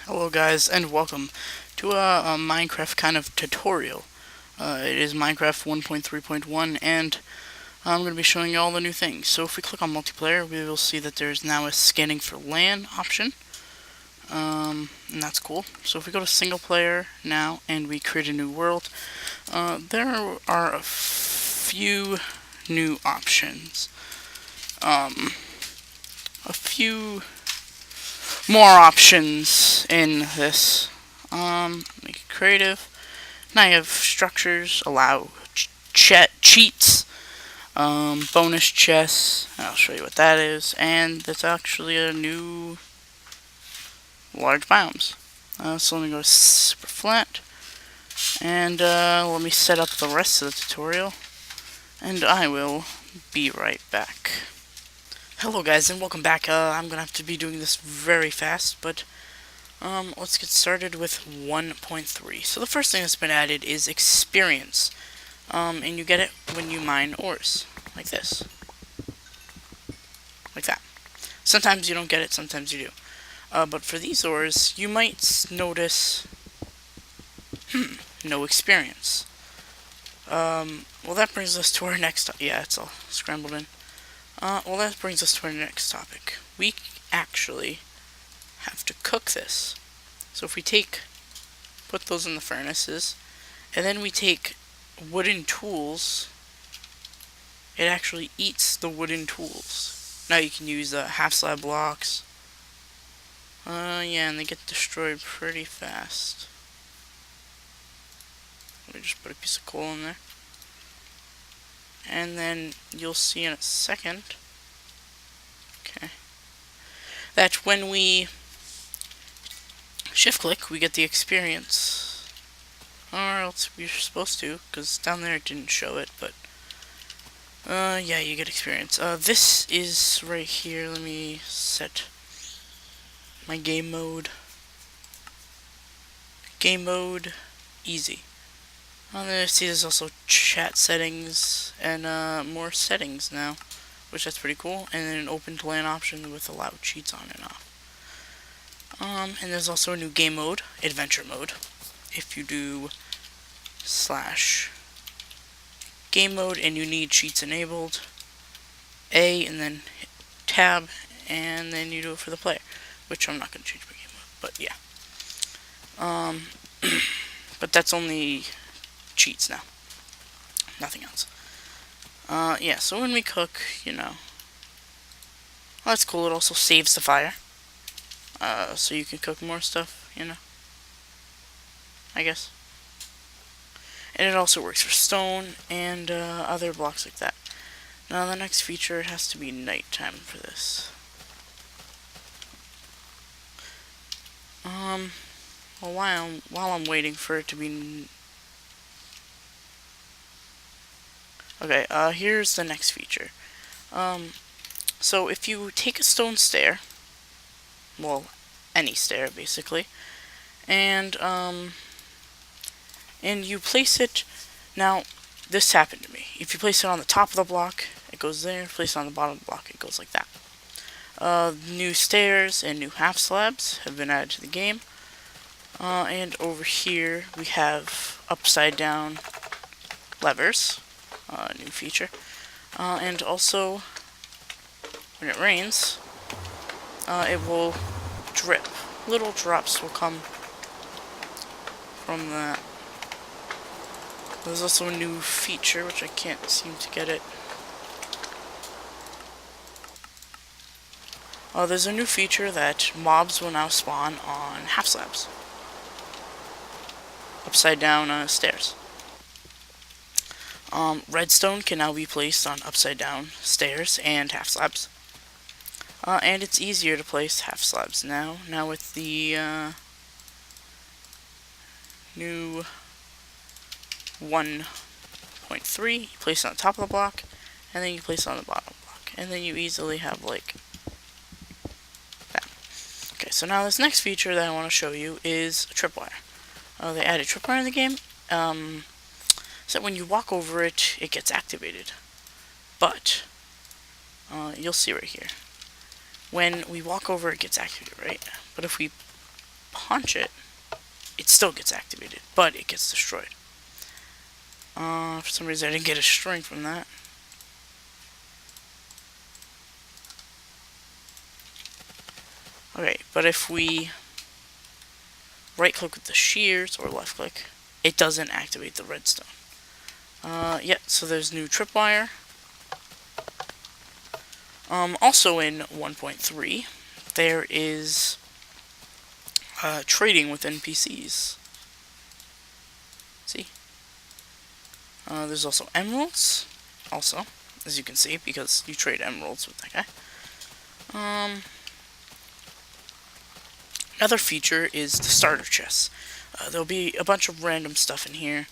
Hello guys and welcome to a Minecraft kind of tutorial. It is Minecraft 1.3.1 and I'm going to be showing you all the new things. So if we click on multiplayer we will see that there's now a scanning for LAN option. And that's cool. So if we go to single player now and we create a new world, there are a few new options. A few more options in this. Make it creative. Now you have structures, allow cheats, bonus chests. I'll show you what that is, and that's actually a new large biomes. So let me go to super flat, and let me set up the rest of the tutorial, and I will be right back. Hello guys and welcome back. I'm gonna have to be doing this very fast, but let's get started with 1.3. So the first thing that's been added is experience. And you get it when you mine ores. Like this. Like that. Sometimes you don't get it, sometimes you do. But for these ores, you might notice, no experience. Well that brings us to our next, yeah, it's all scrambled in. Well that brings us to our next topic. We actually have to cook this. So if we put those in the furnaces, and then we take wooden tools, it actually eats the wooden tools. Now you can use half slab blocks. Yeah, and they get destroyed pretty fast. Let me just put a piece of coal in there. And then you'll see in a second, okay, that when we shift click, we get the experience. Or else we're supposed to, because down there it didn't show it, but yeah, you get experience. This is right here. Let me set my game mode. Game mode, easy. Then see there's also chat settings and more settings now, which that's pretty cool. And then an open to LAN option with allow cheats on and off. And there's also a new game mode, adventure mode. If you do / game mode and you need cheats enabled, A and then hit tab, and then you do it for the player, which I'm not going to change my game mode, but yeah. But that's only cheats now, nothing else. Yeah, so when we cook, well, that's cool. It also saves the fire, so you can cook more stuff, I guess. And it also works for stone and other blocks like that. Now the next feature, it has to be nighttime for this. Well, while I'm waiting for it to be okay, here's the next feature. So if you take a stone stair, well, any stair basically, and you place it. Now, this happened to me. If you place it on the top of the block, it goes there. If you place it on the bottom of the block, it goes like that. New stairs and new half slabs have been added to the game. And over here we have upside down levers, new feature. And also, when it rains, it will drip. Little drops will come from that. There's also a new feature, which I can't seem to get it. There's a new feature that mobs will now spawn on half slabs. Upside down stairs. Redstone can now be placed on upside down stairs and half slabs. And it's easier to place half slabs now. Now with the new 1.3, you place it on the top of the block, and then you place it on the bottom of the block. And then you easily have like that. Okay, so now this next feature that I want to show you is tripwire. They added tripwire in the game. So when you walk over it, it gets activated. But you'll see right here. When we walk over, it gets activated, right? But if we punch it, it still gets activated, but it gets destroyed. For some reason I didn't get a string from that. Okay, but if we right click with the shears or left click, it doesn't activate the redstone. Yeah, so there's new tripwire. Also in 1.3, there is trading with NPCs. See? There's also emeralds, also, as you can see, because you trade emeralds with that guy. Another feature is the starter chests. There'll be a bunch of random stuff in here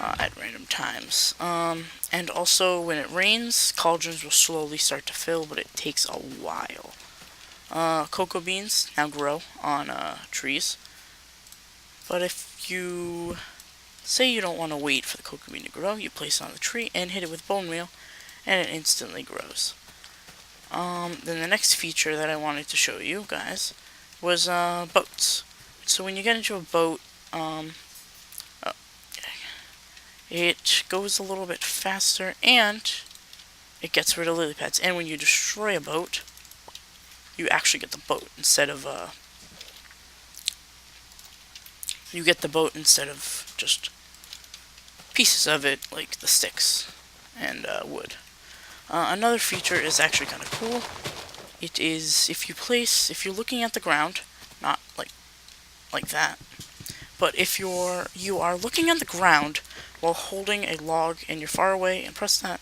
at random times. And also, when it rains, cauldrons will slowly start to fill, but it takes a while. Cocoa beans now grow on trees. But if you say you don't want to wait for the cocoa bean to grow, you place it on the tree and hit it with bone meal, and it instantly grows. Then the next feature that I wanted to show you guys was boats. So when you get into a boat, it goes a little bit faster and it gets rid of lily pads. And when you destroy a boat, you actually get the boat instead of just pieces of it, like the sticks and wood. Another feature is actually kind of cool. It is if you're looking at the ground, not like that, but if you are looking at the ground while holding a log and you're far away and press that,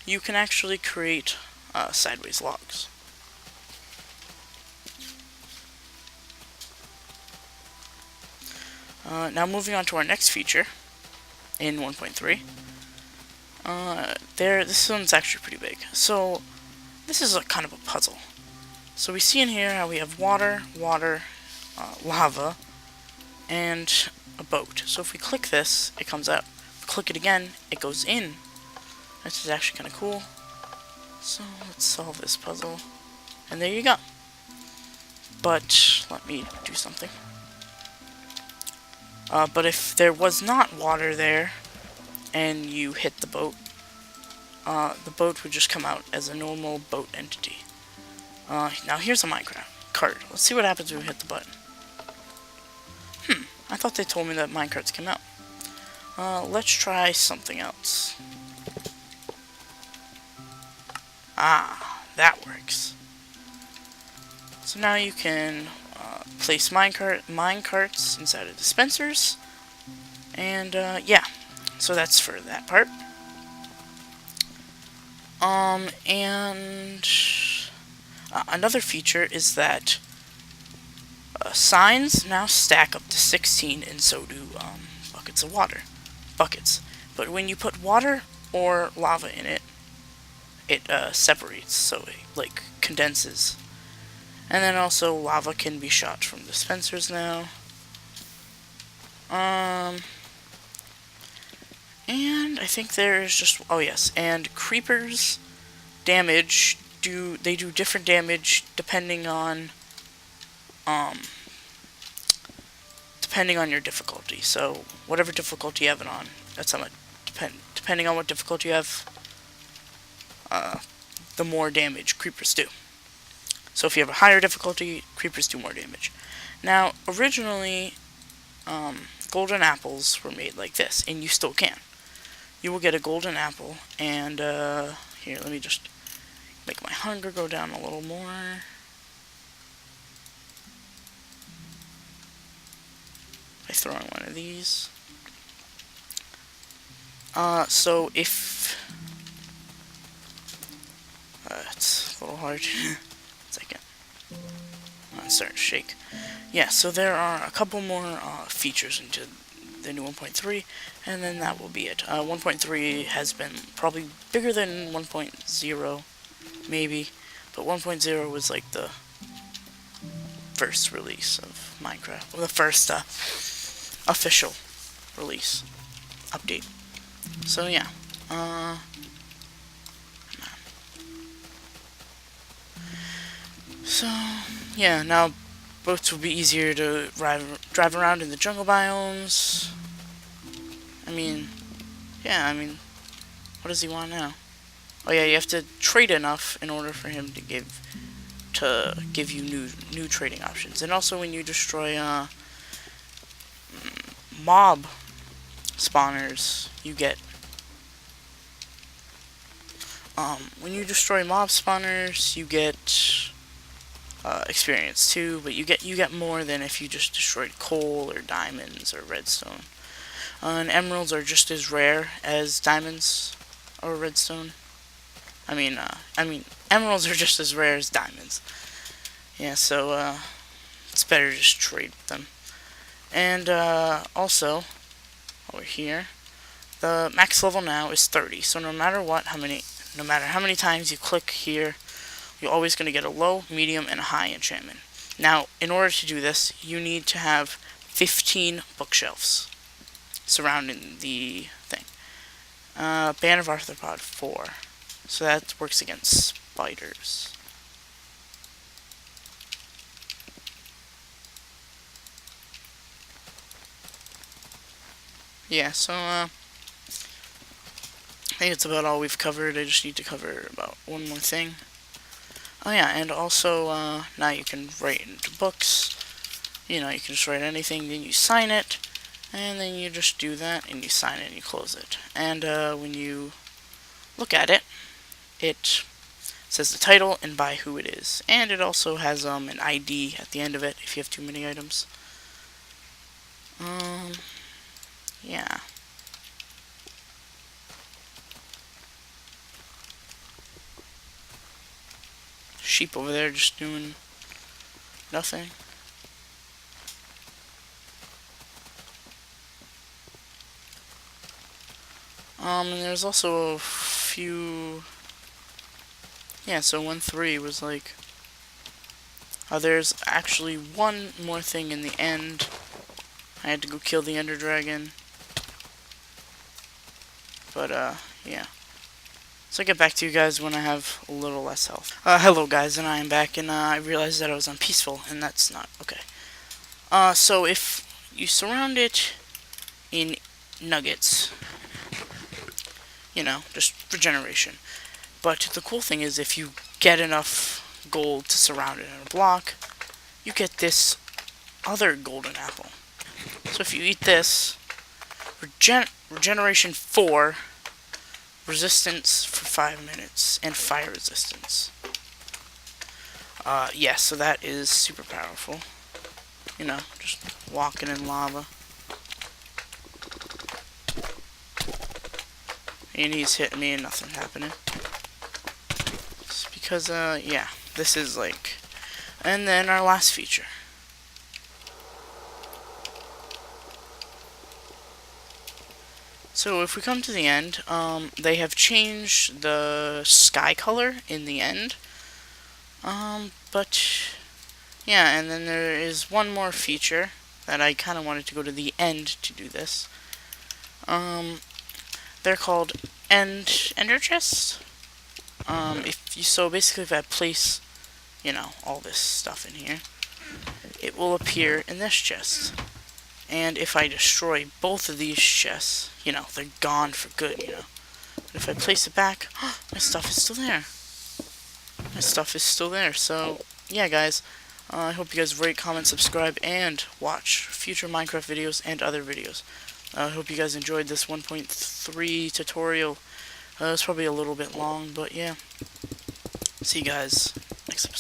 you can actually create sideways logs. Now moving on to our next feature in 1.3. This one's actually pretty big. So this is kind of a puzzle. So we see in here how we have water, lava, and a boat. So if we click this, it comes out. If we click it again, it goes in. This is actually kind of cool. So let's solve this puzzle. And there you go. But let me do something. But if there was not water there, and you hit the boat would just come out as a normal boat entity. Now here's a Minecraft cart. Let's see what happens when we hit the button. I thought they told me that minecarts came out. Let's try something else. Ah, that works. So now you can place minecarts inside of dispensers. And yeah, so that's for that part. And another feature is that signs now stack up to 16, and so do buckets of water. Buckets. But when you put water or lava in it, it separates, so it like condenses. And then also lava can be shot from dispensers now. And I think there's just, oh yes, and creepers damage do different damage depending on your difficulty. So whatever difficulty you have it on, that's how much depending on what difficulty you have, the more damage creepers do. So if you have a higher difficulty, creepers do more damage. Now originally golden apples were made like this, and you still can. You will get a golden apple, and here, let me just make my hunger go down a little more. By throwing one of these. So if it's a little hard. 1 second. It's starting to shake. Yeah, so there are a couple more features into the new 1.3, and then that will be it. 1.3 has been probably bigger than 1.0, maybe, but 1.0 was like the first release of Minecraft, or the first official release update. So yeah, so yeah, now Boats will be easier to drive around in the jungle biomes. I mean, yeah, I mean, what does he want now? Oh yeah, you have to trade enough in order for him to give you new trading options. And also when you destroy mob spawners, you get when you destroy mob spawners, you get experience too, but you get more than if you just destroyed coal or diamonds or redstone. And emeralds are just as rare as diamonds or redstone. I mean, emeralds are just as rare as diamonds. Yeah, so it's better to just trade with them. And also, over here, the max level now is 30. So no matter how many times you click here, you're always going to get a low, medium, and a high enchantment. Now, in order to do this, you need to have 15 bookshelves surrounding the thing. Bane of Arthropod 4. So that works against spiders. Yeah, so I think it's about all we've covered. I just need to cover about one more thing. Oh yeah, and also now you can write into books. You know, you can just write anything, then you sign it, and then you just do that, and you sign it, and you close it. And when you look at it, it says the title and by who it is. And it also has an ID at the end of it if you have too many items. Yeah. Sheep over there just doing nothing. And there's also a few... Yeah, so 1-3 was like... there's actually one more thing in the end. I had to go kill the Ender Dragon. But, yeah. So I'll get back to you guys when I have a little less health. Hello guys, and I am back, and I realized that I was on peaceful, and that's not okay. So if you surround it in nuggets, you know, just regeneration. But the cool thing is if you get enough gold to surround it in a block, you get this other golden apple. So if you eat this, regeneration 4, resistance for 5 minutes, and fire resistance. Yeah, so that is super powerful. You know, just walking in lava. And he's hitting me and nothing happening. Just because, yeah, this is like... And then our last feature. So if we come to the end, they have changed the sky color in the end. But yeah, and then there is one more feature that I kind of wanted to go to the end to do this. They're called ender chests. So basically if I place, you know, all this stuff in here, it will appear in this chest. And if I destroy both of these chests, you know, they're gone for good, you know. But if I place it back, my stuff is still there. My stuff is still there. So, yeah, guys. I hope you guys rate, comment, subscribe, and watch future Minecraft videos and other videos. I hope you guys enjoyed this 1.3 tutorial. It's probably a little bit long, but yeah. See you guys next episode.